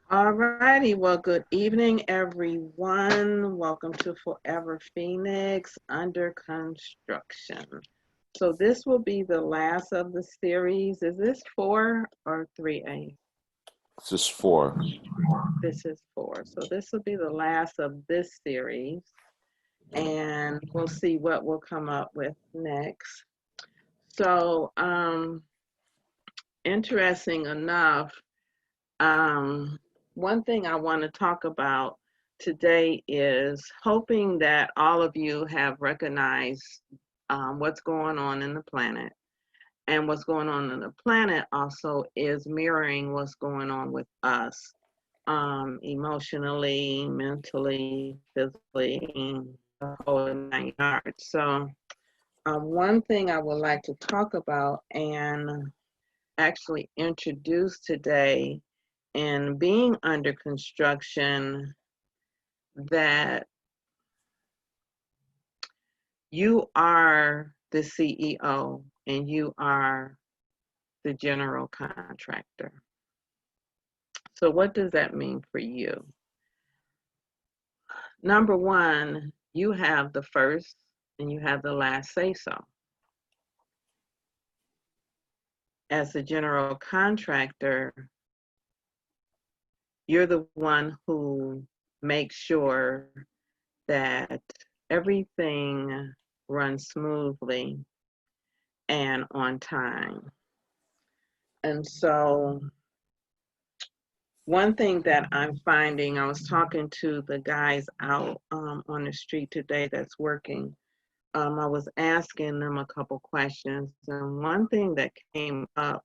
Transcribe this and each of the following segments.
All righty. Well, good evening, everyone. Welcome to Forever Phoenix Under Construction. So this will be the last of the series. Is this 4 or 3A? This is four. This is 4. So this will be the last of this series, and we'll see what we'll come up with next. So, interesting enough, Um, one thing I want to talk about today is hoping that all of you have recognized what's going on in the planet. And what's going on in the planet also is mirroring what's going on with us emotionally, mentally, physically, the whole 9 yards. So, one thing I would like to talk about and actually introduce today and being under construction, that you are the CEO and you are the general contractor. So what does that mean for you? Number one, you have the first and you have the last say so. As the general contractor, you're the one who makes sure that everything runs smoothly and on time. And so, one thing that I'm finding, I was talking to the guys out on the street today that's working. I was asking them a couple questions, and one thing that came up,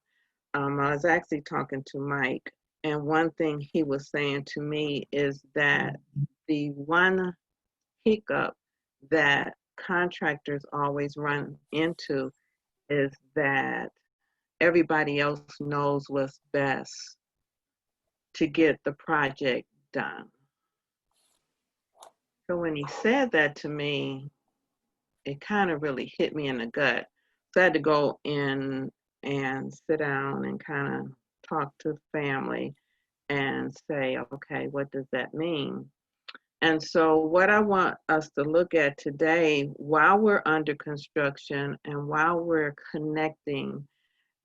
I was actually talking to Mike, and one thing he was saying to me is that the one hiccup that contractors always run into is that everybody else knows what's best to get the project done. So when he said that to me, it kind of really hit me in the gut. So I had to go in and sit down and kind of talk to family and say, okay, what does that mean? And so, what I want us to look at today, while we're under construction and while we're connecting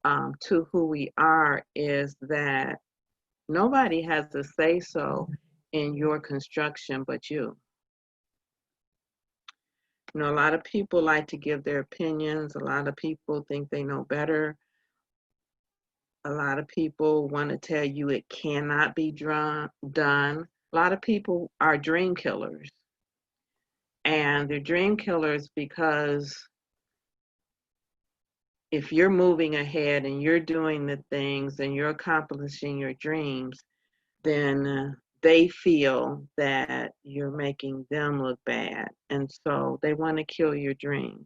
to who we are, is that nobody has a say so in your construction but you. You know, a lot of people like to give their opinions. A lot of people think they know better. A lot of people want to tell you it cannot be done. A lot of people are dream killers. And they're dream killers because if you're moving ahead and you're doing the things and you're accomplishing your dreams, then they feel that you're making them look bad. And so they want to kill your dreams.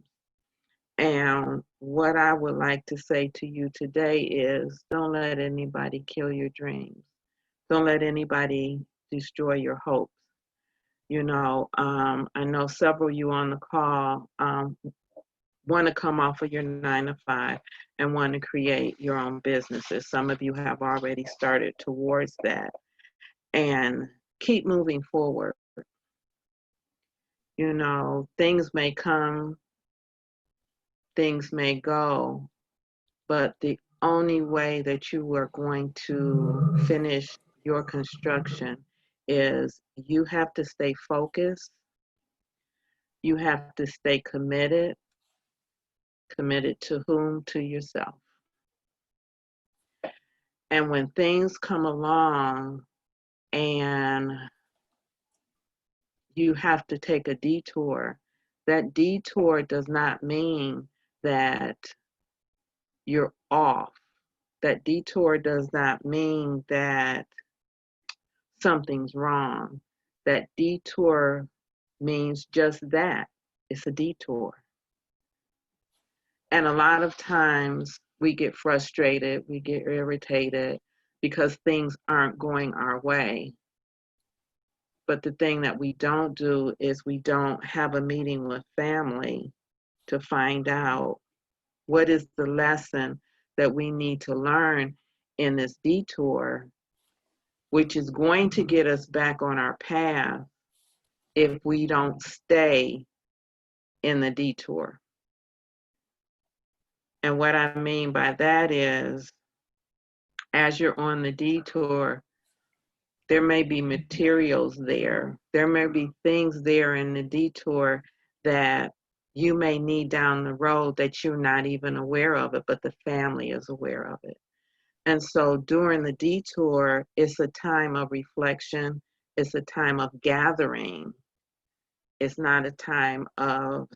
And what I would like to say to you today is don't let anybody kill your dreams. Don't let anybody destroy your hopes. You know, I know several of you on the call want to come off of your 9 to 5 and want to create your own businesses. Some of you have already started towards that. And keep moving forward. You know, things may come, things may go, but the only way that you are going to finish your construction is you have to stay focused, you have to stay committed. Committed to whom? To yourself. And when things come along and you have to take a detour, that detour does not mean that you're off. That detour does not mean that something's wrong. That detour means just that. It's a detour. And a lot of times we get frustrated, we get irritated because things aren't going our way. But the thing that we don't do is we don't have a meeting with family to find out what is the lesson that we need to learn in this detour which is going to get us back on our path if we don't stay in the detour. And what I mean by that is, as you're on the detour, there may be materials there. There may be things there in the detour that you may need down the road that you're not even aware of it, but the family is aware of it. And so during the detour, it's a time of reflection. It's a time of gathering. It's not a time of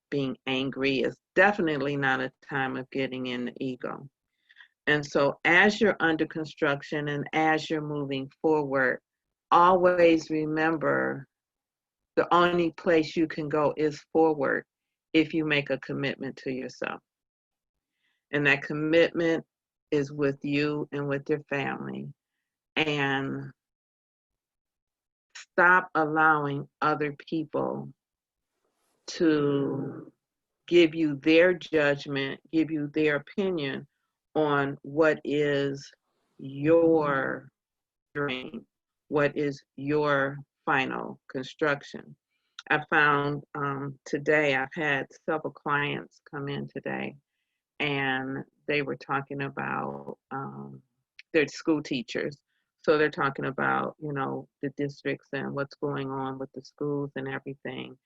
being angry. It's definitely not a time of getting in the ego. And so as you're under construction and as you're moving forward, always remember the only place you can go is forward if you make a commitment to yourself. And that commitment is with you and with your family. And stop allowing other people to give you their judgment, give you their opinion on what is your dream, what is your final construction. I found today, I've had several clients come in today, and they were talking about they're school teachers. So they're talking about, the districts and what's going on with the schools and everything.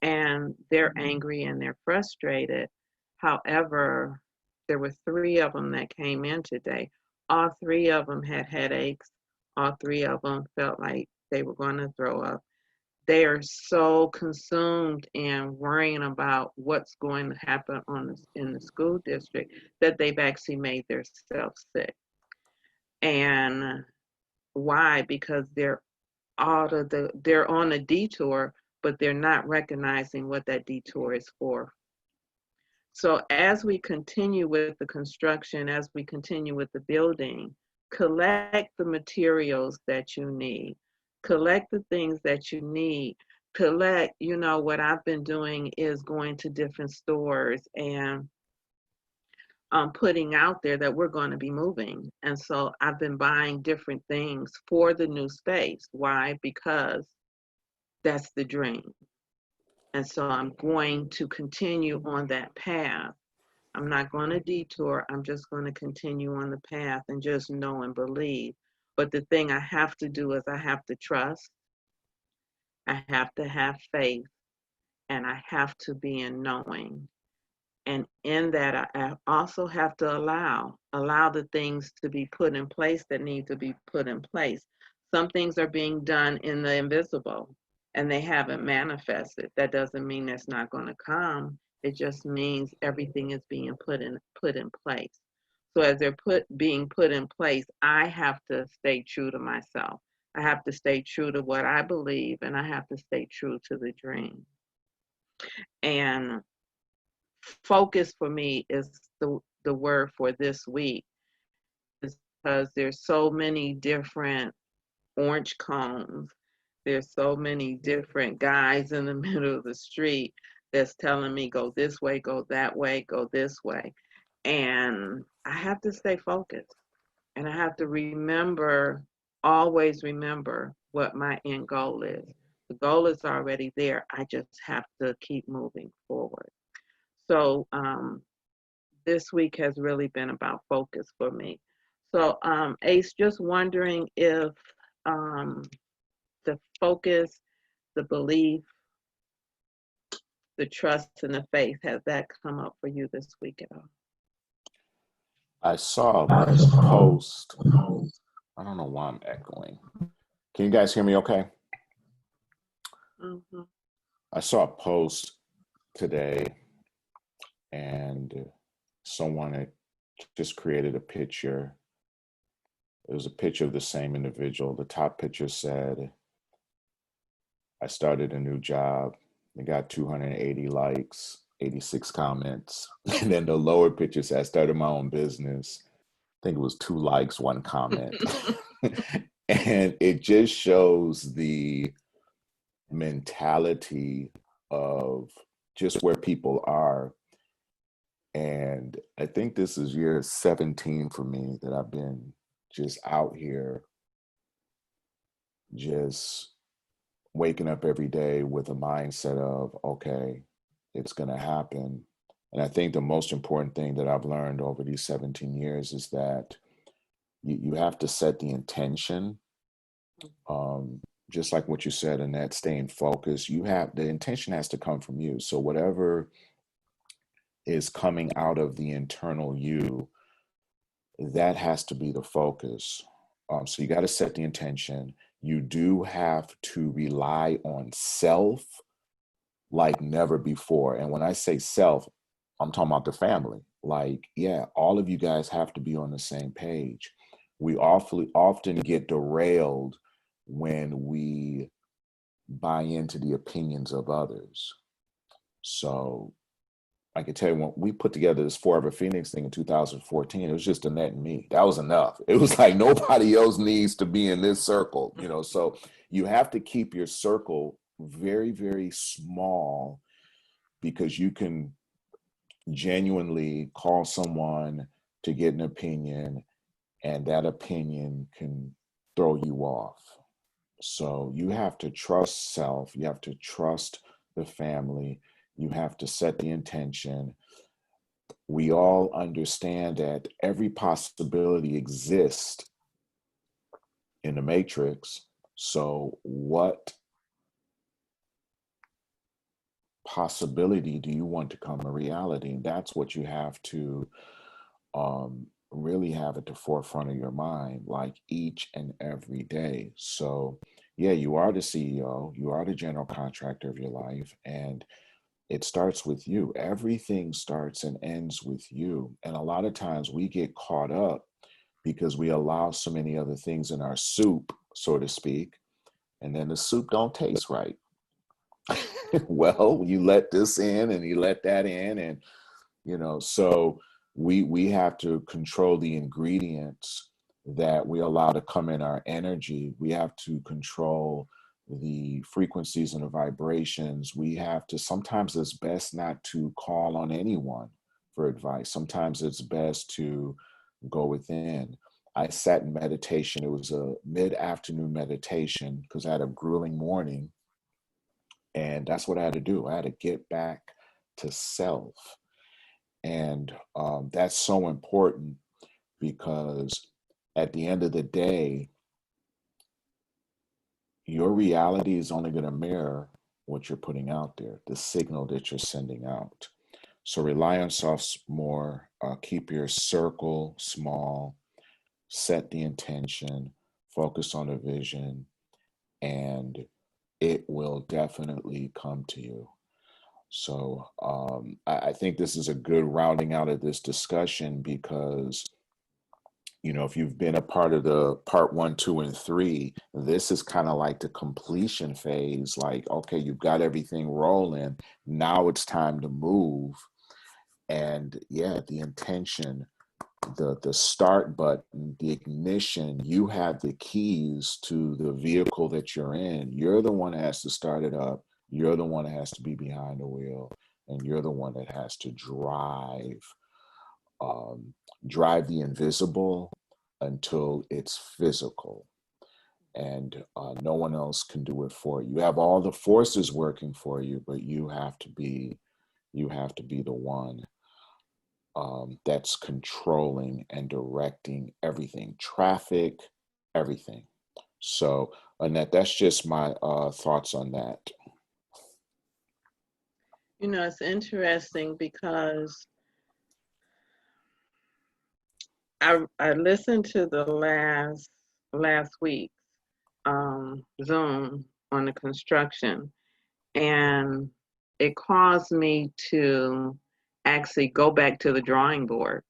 And they're angry and they're frustrated. However, there were three of them that came in today. All three of them had headaches. All three of them felt like they were going to throw up. They are so consumed in worrying about what's going to happen in the school district that they've actually made themselves sick. And why? Because they're they're on a detour, but they're not recognizing what that detour is for. So as we continue with the construction, as we continue with the building, collect the materials that you need. Collect the things that you need. Collect, what I've been doing is going to different stores and putting out there that we're going to be moving. And so I've been buying different things for the new space. Why? Because that's the dream. And so I'm going to continue on that path. I'm not going to detour. I'm just going to continue on the path and just know and believe. But the thing I have to do is I have to trust, I have to have faith, and I have to be in knowing. And in that, I also have to allow the things to be put in place that need to be put in place. Some things are being done in the invisible and they haven't manifested. That doesn't mean it's not going to come. It just means everything is being put in place. So as they're being put in place, I have to stay true to myself. I have to stay true to what I believe, and I have to stay true to the dream. And focus for me is the word for this week, is because there's so many different orange cones. There's so many different guys in the middle of the street that's telling me go this way, go that way, go this way. And I have to stay focused. And I have to always remember what my end goal is. The goal is already there. I just have to keep moving forward. So this week has really been about focus for me. So Ace, just wondering if the focus, the belief, the trust, and the faith, has that come up for you this week at all? I saw a post. I don't know why I'm echoing. Can you guys hear me okay? Mm-hmm. I saw a post today and someone had just created a picture. It was a picture of the same individual. The top picture said, I started a new job. It got 280 likes, 86 comments. And then the lower picture said, I started my own business. I think it was 2 likes, 1 comment. And it just shows the mentality of just where people are. And I think this is year 17 for me that I've been just out here just waking up every day with a mindset of, okay, it's going to happen. And I think the most important thing that I've learned over these 17 years is that you have to set the intention. Um, just like what you said, and that staying focused, the intention has to come from you. So whatever is coming out of the internal you, that has to be the focus. So you got to set the intention. You do have to rely on self like never before. And when I say self, I'm talking about the family. Like, yeah, all of you guys have to be on the same page. We awfully often get derailed when we buy into the opinions of others. So I can tell you, when we put together this Forever Phoenix thing in 2014, it was just Annette and me. That was enough. It was like nobody else needs to be in this circle, you know. So you have to keep your circle very, very small, because you can genuinely call someone to get an opinion, and that opinion can throw you off. So you have to trust self, you have to trust the family, you have to set the intention. We all understand that every possibility exists in the matrix. So what possibility do you want to come a reality? And that's what you have to really have at the forefront of your mind, like each and every day. So, yeah, you are the CEO, you are the general contractor of your life, and it starts with you. Everything starts and ends with you. And a lot of times we get caught up because we allow so many other things in our soup, so to speak, and then the soup don't taste right. Well, you let this in and you let that in, and so we have to control the ingredients that we allow to come in our energy. We have to control the frequencies and the vibrations. We have to, sometimes it's best not to call on anyone for advice. Sometimes it's best to go within. I sat in meditation. It was a mid-afternoon meditation because I had a grueling morning, and that's what I had to do. I had to get back to self. And that's so important, because at the end of the day, your reality is only going to mirror what you're putting out there, the signal that you're sending out. So rely on self more, keep your circle small, set the intention, focus on the vision, and it will definitely come to you. So I think this is a good rounding out of this discussion, because if you've been a part of the part 1, 2, and 3, this is kind of like the completion phase. Like, okay, you've got everything rolling. Now it's time to move. And yeah, the intention, the start button, the ignition, you have the keys to the vehicle that you're in. You're the one that has to start it up. You're the one that has to be behind the wheel. And you're the one that has to um, drive the invisible until it's physical, and no one else can do it for you. You have all the forces working for you, but you have to be the one that's controlling and directing everything, traffic, everything. So, Annette, that's just my thoughts on that. It's interesting because I listened to the last week's Zoom on the construction, and it caused me to actually go back to the drawing board.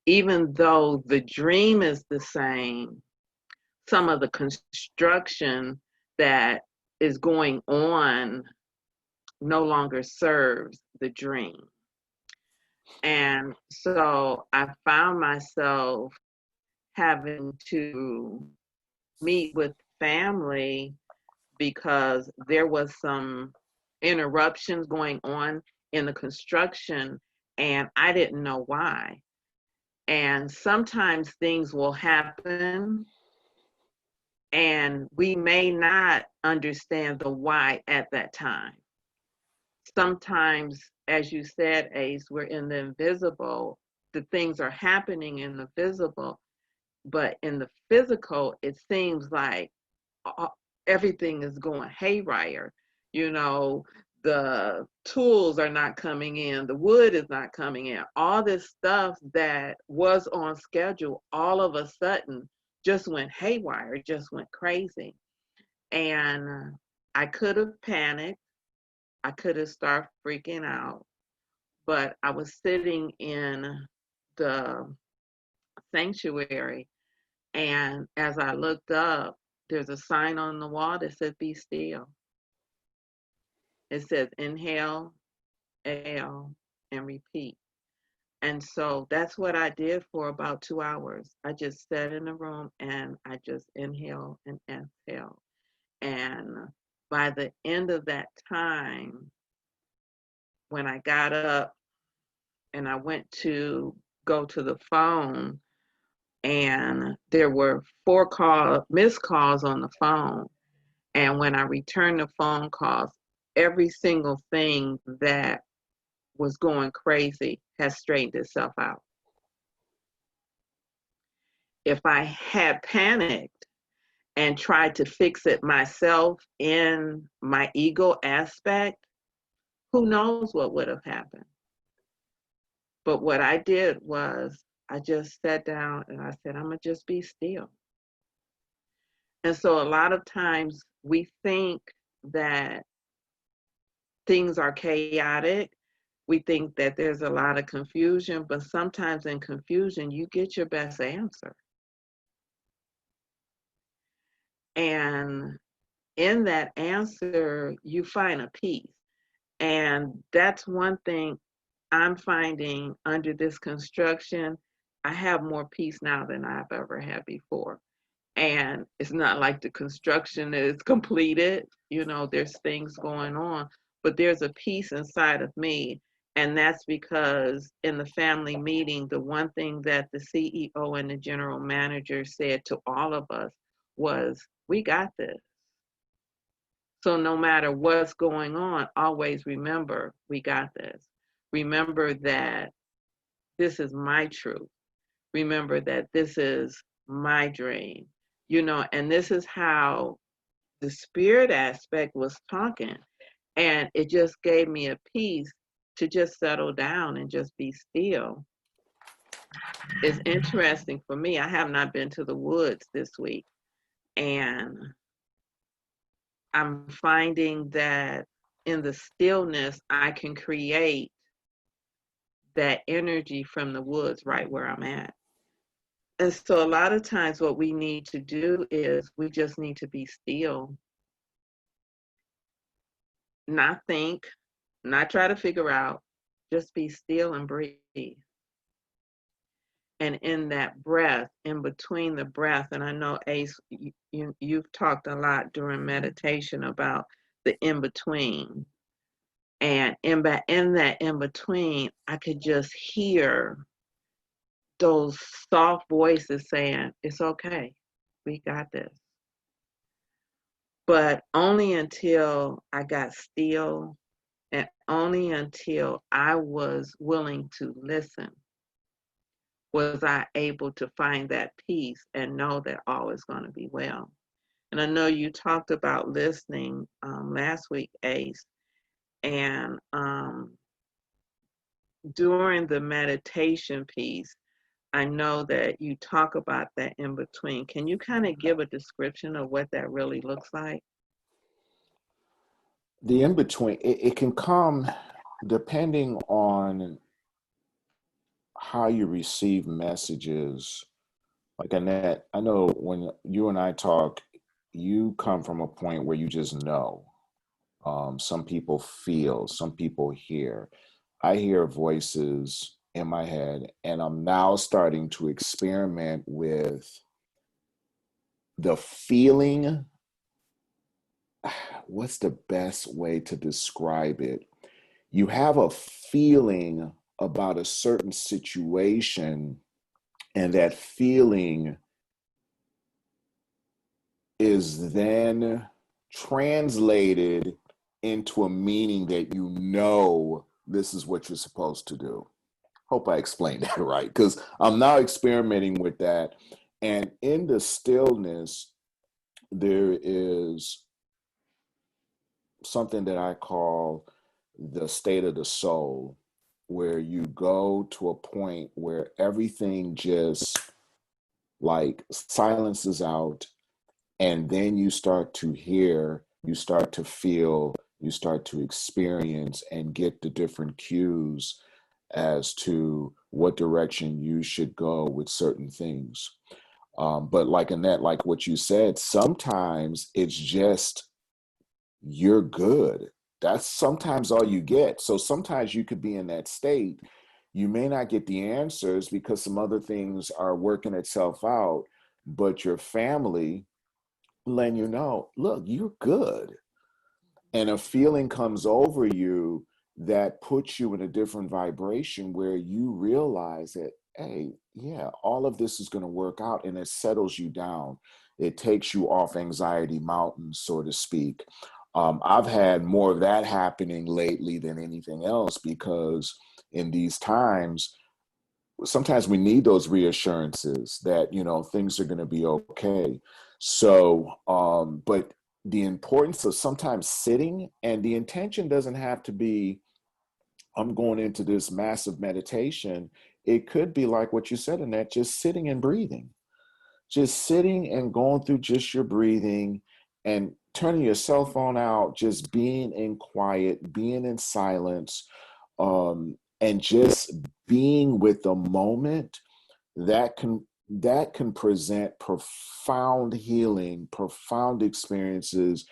Even though the dream is the same, some of the construction that is going on no longer serves the dream. And so I found myself having to meet with family because there was some interruptions going on in the construction, and I didn't know why. And sometimes things will happen And we may not understand the why at that time. Sometimes, as you said, Ace, we're in the invisible. The things are happening in the visible, but in the physical, it seems like everything is going haywire. You know, the tools are not coming in, the wood is not coming in. All this stuff that was on schedule all of a sudden just went haywire, just went crazy. And I could have panicked, I could have started freaking out, but I was sitting in the sanctuary, and as I looked up, there's a sign on the wall that said, "Be still." It says, inhale, exhale, and repeat. And so that's what I did for about 2 hours. I just sat in the room and I just inhale and exhale. And by the end of that time, when I got up and I went to go to the phone, and there were missed calls on the phone. And when I returned the phone calls, every single thing that was going crazy has straightened itself out. If I had panicked and tried to fix it myself in my ego aspect, who knows what would have happened. But what I did was I just sat down and I said, I'm going to just be still. And so a lot of times we think that things are chaotic. We think that there's a lot of confusion, but sometimes in confusion, you get your best answer. And in that answer, you find a peace. And that's one thing I'm finding under this construction. I have more peace now than I've ever had before. And it's not like the construction is completed, there's things going on, but there's a peace inside of me. And that's because in the family meeting, the one thing that the CEO and the general manager said to all of us was, we got this. So no matter what's going on, always remember, we got this. Remember that this is my truth. Remember that this is my dream, and this is how the spirit aspect was talking. And it just gave me a peace to just settle down and just be still. It's interesting for me. I have not been to the woods this week. And I'm finding that in the stillness, I can create that energy from the woods right where I'm at. And so a lot of times what we need to do is we just need to be still, not think, not try to figure out, just be still and breathe. And in that breath, in between the breath, and I know Ace, you've talked a lot during meditation about the in between. And in that in between, I could just hear those soft voices saying, it's okay, we got this. But only until I got still and only until I was willing to listen was I able to find that peace and know that all is going to be well. And I know you talked about listening last week, Ace, and during the meditation piece, I know that you talk about that in between. Can you kind of give a description of what that really looks like? The in between, it can come depending on how you receive messages. Like Annette, I know when you and I talk, you come from a point where you just know. Some people feel, some people hear. I hear voices in my head, and I'm now starting to experiment with the feeling. What's the best way to describe it? You have a feeling about a certain situation, and that feeling is then translated into a meaning that you know this is what you're supposed to do. Hope I explained that right, because I'm now experimenting with that. And in the stillness, there is something that I call the state of the soul, where you go to a point where everything just like silences out, and then you start to hear, you start to feel, you start to experience and get the different cues as to what direction you should go with certain things. But like Annette, like what you said, sometimes it's just you're good. That's sometimes all you get. So sometimes you could be in that state. You may not get the answers because some other things are working itself out, but your family letting you know, look, you're good. And a feeling comes over you that puts you in a different vibration where you realize that, hey, yeah, all of this is going to work out, and it settles you down. It takes you off anxiety mountain, so to speak. I've had more of that happening lately than anything else, because in these times, sometimes we need those reassurances that, you know, things are going to be okay. So, but the importance of sometimes sitting, and the intention doesn't have to be, I'm going into this massive meditation. It could be like what you said, in that just sitting and breathing, just sitting and going through just your breathing, and turning your cell phone out, just being in quiet, being in silence, and just being with the moment. That can present profound healing, profound experiences,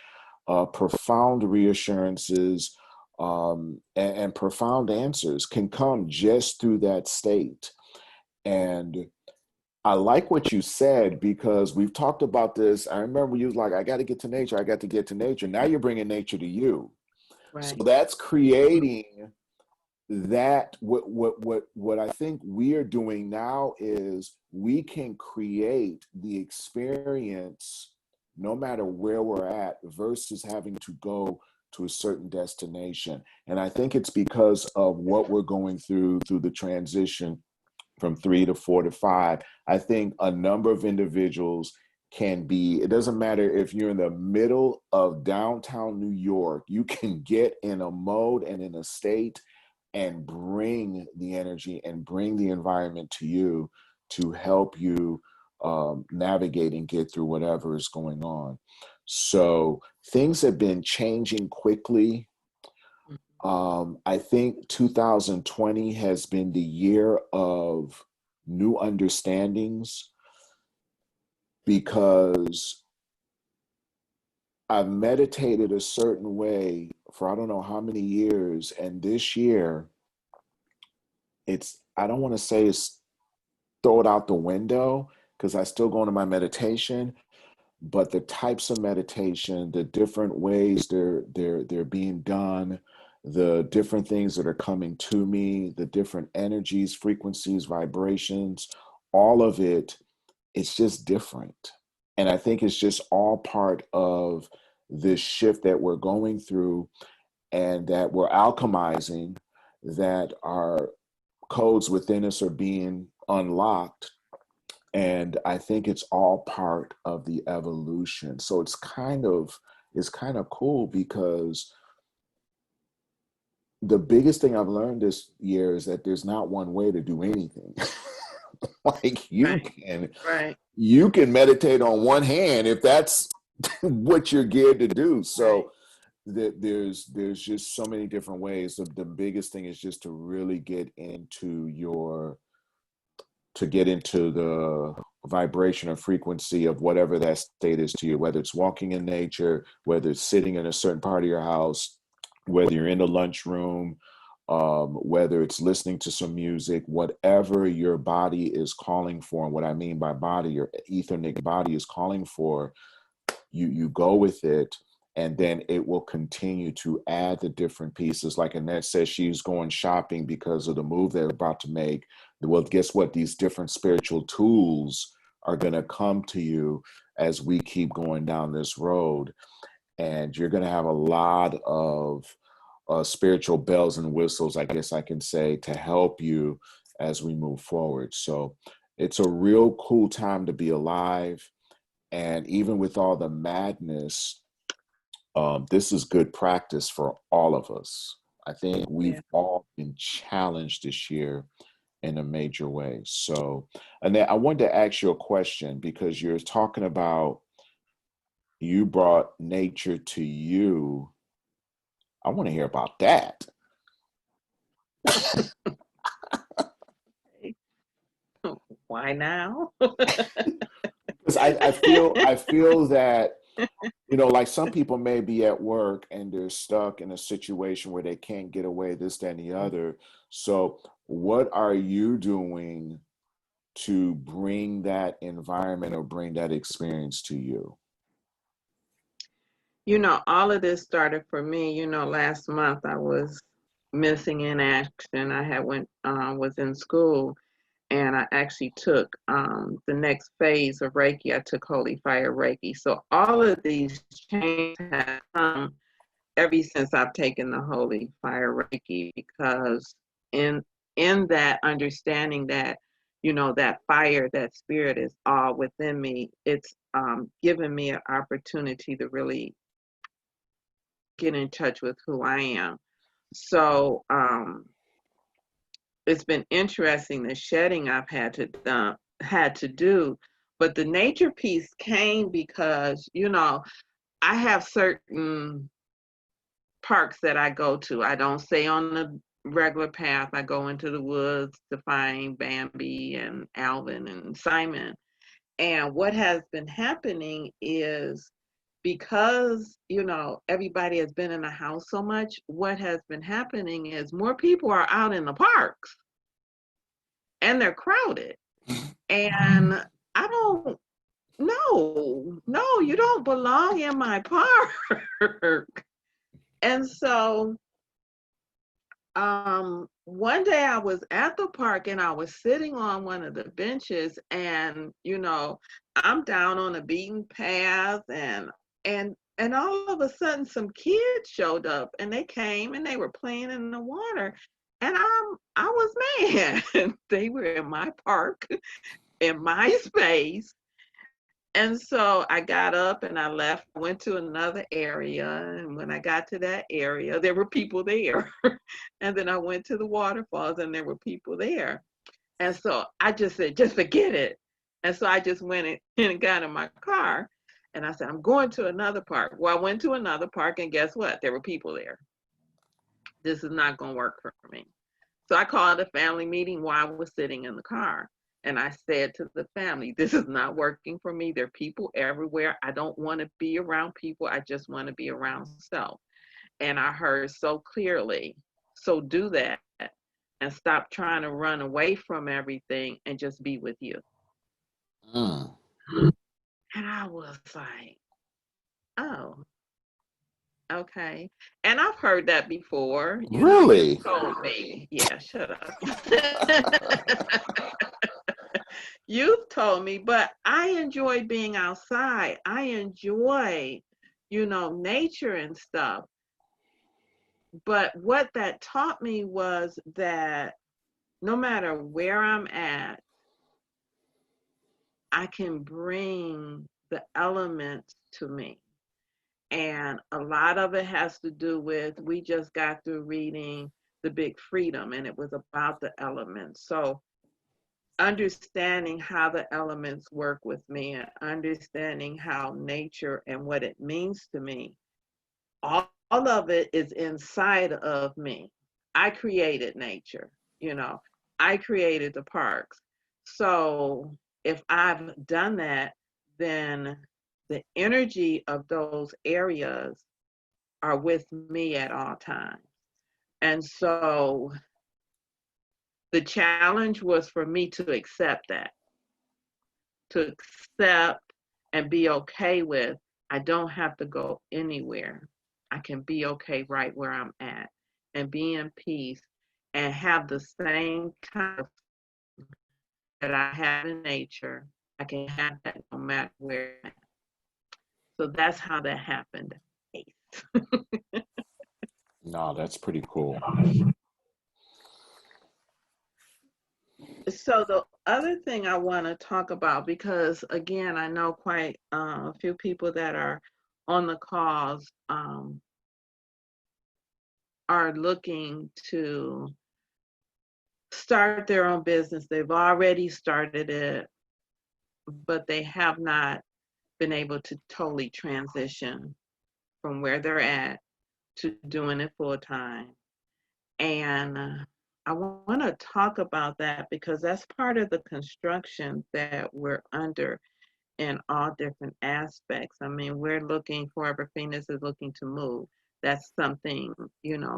profound reassurances, and profound answers can come just through that state. And I like what you said, because we've talked about this. I remember you was like, I got to get to nature. I got to get to nature. Now you're bringing nature to you. So Right. that's creating that. What I think we are doing now is we can create the experience no matter where we're at, versus having to go to a certain destination. And I think it's because of what we're going through the transition from 3 to 4 to 5. I think a number of individuals can be, it doesn't matter if you're in the middle of downtown New York, you can get in a mode and in a state and bring the energy and bring the environment to you to help you navigate and get through whatever is going on. So things have been changing quickly. I think 2020 has been the year of new understandings, because I've meditated a certain way for I don't know how many years. And this year, I don't want to say it's throw it out the window, because I still go into my meditation, but the types of meditation, the different ways they're being done, the different things that are coming to me, the different energies, frequencies, vibrations, all of it, it's just different. And I think it's just all part of this shift that we're going through, and that we're alchemizing, that our codes within us are being unlocked. And I think it's all part of the evolution. So it's kind of cool, because the biggest thing I've learned this year is that there's not one way to do anything. Like you Right. can Right. you can meditate on one hand if that's what you're geared to do. Right. So there's just so many different ways. The biggest thing is just to really get into the vibration or frequency of whatever that state is to you, whether it's walking in nature, whether it's sitting in a certain part of your house, whether you're in the lunchroom, whether it's listening to some music, whatever your body is calling for. And what I mean by body, your etheric body is calling for, you go with it, and then it will continue to add the different pieces. Like Annette says, she's going shopping because of the move they're about to make. Well, guess what? These different spiritual tools are going to come to you as we keep going down this road. And you're going to have a lot of spiritual bells and whistles, I guess I can say, to help you as we move forward. So it's a real cool time to be alive. And even with all the madness, this is good practice for all of us. I think we've Yeah. all been challenged this year in a major way. So, and then I wanted to ask you a question because you're talking about you brought nature to you. I want to hear about that. Why now? Because I feel that, you know, like some people may be at work and they're stuck in a situation where they can't get away, this, that, and the other. So what are you doing to bring that environment or bring that experience to you? All of this started for me. Last month I was missing in action. I had was in school, and I actually took the next phase of Reiki. I took Holy Fire Reiki. So all of these changes have come ever since I've taken the Holy Fire Reiki, because in in that understanding that that fire, that spirit is all within me, it's given me an opportunity to really get in touch with who I am. So it's been interesting, the shedding I've had to do, but the nature piece came because I have certain parks that I go to. I don't stay on the regular path. I go into the woods to find Bambi and Alvin and Simon. And what has been happening is, because everybody has been in the house so much, what has been happening is more people are out in the parks and they're crowded. And I don't no, you don't belong in my park. And so one day I was at the park and I was sitting on one of the benches, and I'm down on a beaten path, and all of a sudden some kids showed up, and they came and they were playing in the water, and I was mad. They were in my park, in my space. And so I got up and I left, went to another area. And when I got to that area, there were people there. And then I went to the waterfalls and there were people there. And so I just said, just forget it. And so I just went in and got in my car, and I said, I'm going to another park. Well, I went to another park, and guess what? There were people there. This is not going to work for me. So I called a family meeting while I was sitting in the car. And I said to the family, this is not working for me. There are people everywhere. I don't want to be around people. I just want to be around self. And I heard so clearly, so do that and stop trying to run away from everything and just be with you. Mm. And I was like, oh, okay. And I've heard that before. You've Really? told me. Yeah, shut up. You've told me, but I enjoy being outside. I enjoy, nature and stuff. But what that taught me was that no matter where I'm at, I can bring the elements to me. And a lot of it has to do with, we just got through reading The Big Freedom, and it was about the elements. So understanding how the elements work with me and understanding how nature and what it means to me, all of it is inside of me. I created nature, you know, I created the parks. So if I've done that, then the energy of those areas are with me at all times. And so the challenge was for me to accept that, to accept and be okay with, I don't have to go anywhere. I can be okay right where I'm at and be in peace and have the same kind of that I have in nature I can have that no matter where I'm at. So that's how that happened. No, that's pretty cool. So the other thing I want to talk about, because again, I know quite a few people that are on the calls are looking to start their own business. They've already started it, but they have not been able to totally transition from where they're at to doing it full time. And I want to talk about that because that's part of the construction that we're under in all different aspects. I mean, we're looking, Forever Phoenix is looking to move. That's something,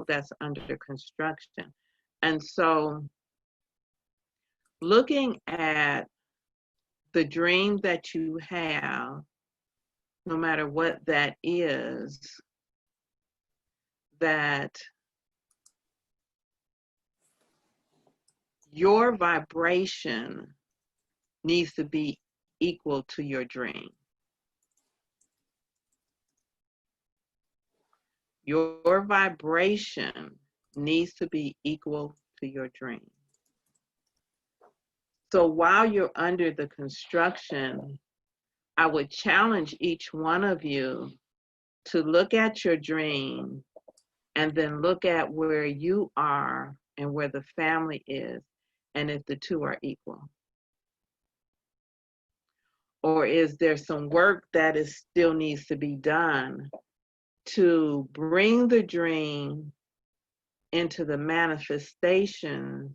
that's under construction. And so looking at the dream that you have, no matter what that is, that your vibration needs to be equal to your dream. Your vibration needs to be equal to your dream. So while you're under the construction, I would challenge each one of you to look at your dream and then look at where you are and where the family is, and if the two are equal. Or is there some work that is still needs to be done to bring the dream into the manifestation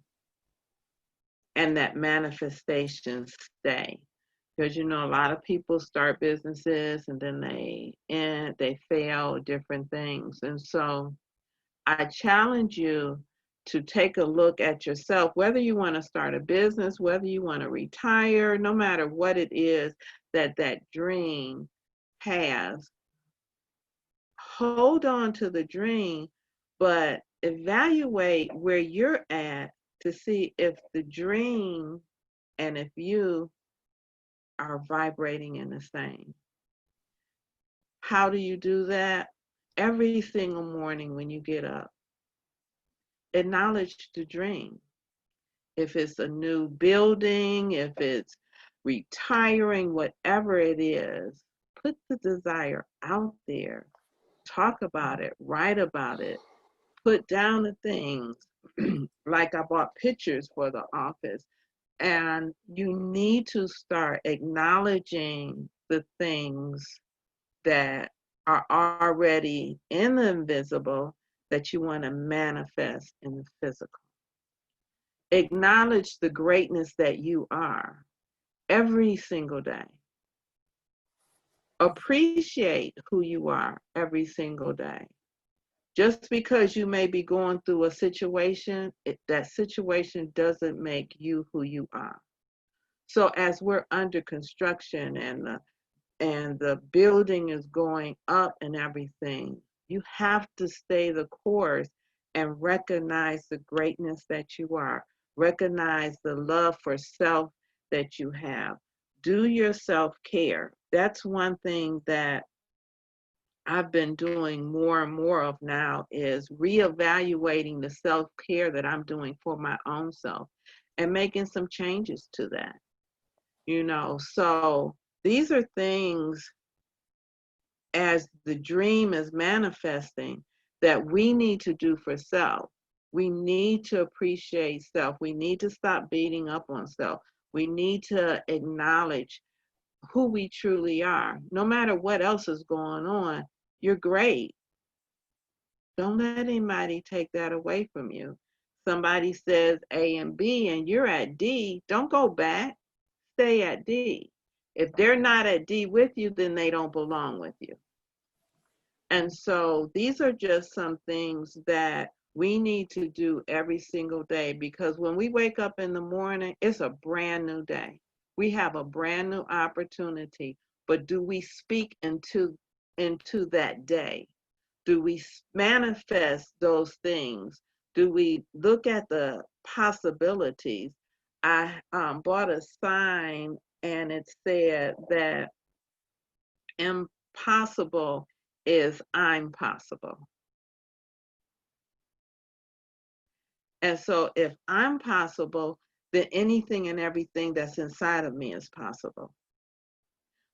and that manifestation stay? Because a lot of people start businesses and then they fail different things. And so I challenge you to take a look at yourself, whether you want to start a business, whether you want to retire, no matter what it is that dream has. Hold on to the dream, but evaluate where you're at to see if the dream and if you are vibrating in the same. How do you do that? Every single morning when you get up, acknowledge the dream. If it's a new building, if it's retiring, whatever it is, put the desire out there. Talk about it, write about it, put down the things. Like I bought pictures for the office. And you need to start acknowledging the things that are already in the invisible that you want to manifest in the physical. Acknowledge the greatness that you are every single day. Appreciate who you are every single day. Just because you may be going through a situation, that situation doesn't make you who you are. So as we're under construction and the building is going up and everything, you have to stay the course and recognize the greatness that you are. Recognize the love for self that you have. Do your self-care. That's one thing that I've been doing more and more of now is reevaluating the self-care that I'm doing for my own self and making some changes to that. So these are things as the dream is manifesting that we need to do for self. We need to appreciate self. We need to stop beating up on self. We need to acknowledge who we truly are. No matter what else is going on, you're great. Don't let anybody take that away from you. Somebody says A and B and you're at D, don't go back. Stay at D. If they're not at D with you, then they don't belong with you. And so these are just some things that we need to do every single day, because when we wake up in the morning, it's a brand new day. We have a brand new opportunity, but do we speak into that day? Do we manifest those things? Do we look at the possibilities? I bought a sign and it said that impossible is I'm possible. And so if I'm possible, then anything and everything that's inside of me is possible.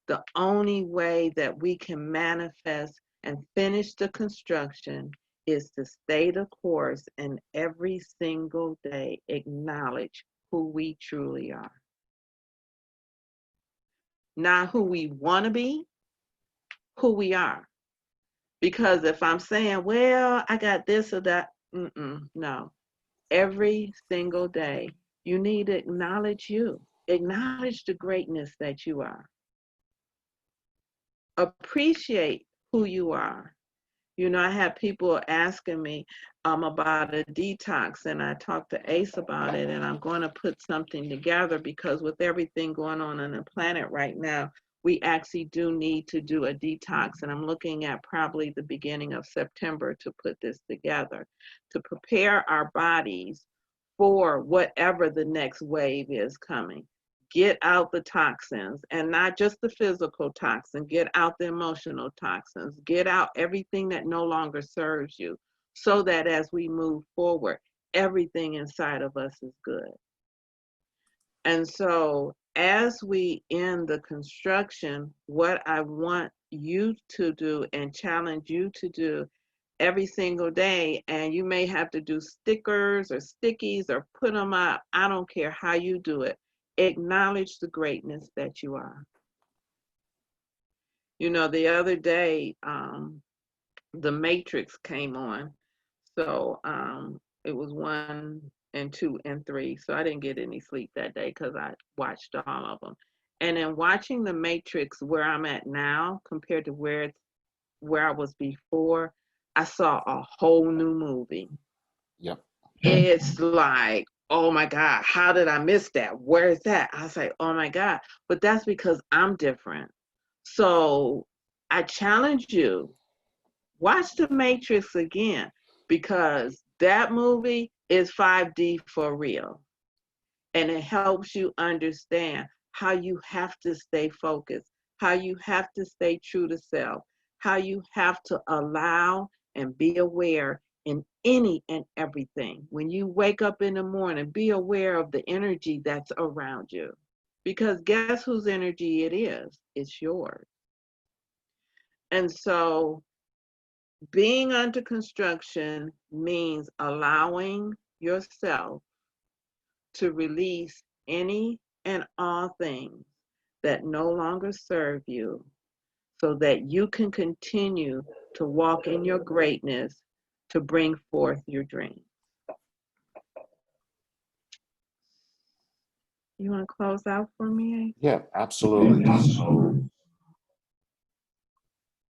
The only way that we can manifest and finish the construction is to stay the course and every single day acknowledge who we truly are. Not who we want to be, who we are. Because if I'm saying, well, I got this or that, no. Every single day, you need to acknowledge you. Acknowledge the greatness that you are. Appreciate who you are. You know, I had people asking me about a detox, and I talked to Ace about it, and I'm going to put something together because with everything going on the planet right now, we actually do need to do a detox, and I'm looking at probably the beginning of September to put this together to prepare our bodies for whatever the next wave is coming. Get out the toxins, and not just the physical toxin, get out the emotional toxins, get out everything that no longer serves you, so that as we move forward, everything inside of us is good. And so as we end the construction, what I want you to do and challenge you to do every single day, and you may have to do stickers or stickies or put them up, I don't care how you do it, acknowledge the greatness that you are. You know, the other day, The Matrix came on. So it was 1 and 2 and 3. So I didn't get any sleep that day because I watched all of them. And in watching The Matrix, where I'm at now compared to where I was before, I saw a whole new movie. Yep. It's like, oh my God, how did I miss that? Where is that? I was like, oh my God. But that's because I'm different. So I challenge you, watch The Matrix again, because that movie is 5D for real. And it helps you understand how you have to stay focused, how you have to stay true to self, how you have to allow and be aware in any and everything. When you wake up in the morning, be aware of the energy that's around you. Because guess whose energy it is? It's yours. And so being under construction means allowing yourself to release any and all things that no longer serve you so that you can continue to walk in your greatness to bring forth your dreams. You want to close out for me? Yeah, absolutely. So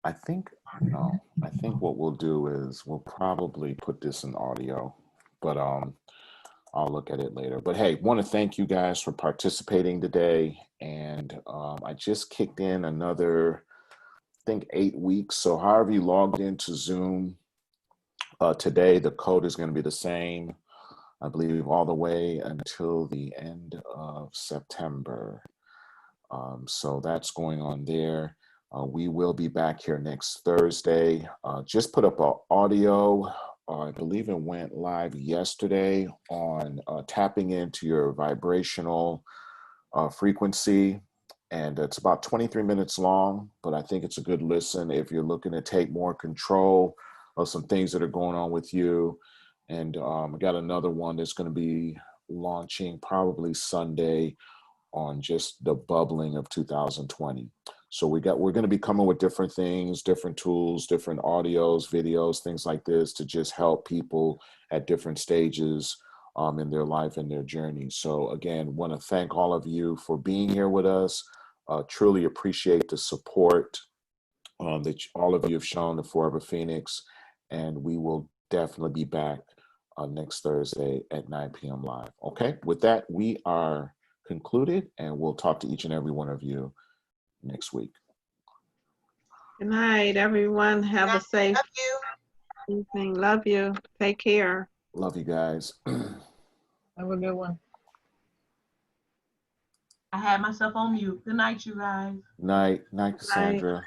I think, I think what we'll do is we'll probably put this in audio, but I'll look at it later. But hey, want to thank you guys for participating today. And I just kicked in another, I think, 8 weeks. So however you logged into Zoom today, the code is going to be the same, I believe, all the way until the end of September. So that's going on there. We will be back here next Thursday. Just put up an audio. I believe it went live yesterday on tapping into your vibrational frequency. And it's about 23 minutes long, but I think it's a good listen if you're looking to take more control of some things that are going on with you. And I got another one that's going to be launching probably Sunday on just the bubbling of 2020. So we're going to be coming with different things, different tools, different audios, videos, things like this to just help people at different stages in their life and their journey. So again, want to thank all of you for being here with us. Truly appreciate the support that all of you have shown to Forever Phoenix, and we will definitely be back next Thursday at 9 p.m. live. Okay, with that, we are concluded, and we'll talk to each and every one of you next week. Good night, everyone. Have a safe evening. Love you. Take care. Love you guys. Have a good one. I had myself on mute. Good night, you guys. Night, Right. Cassandra.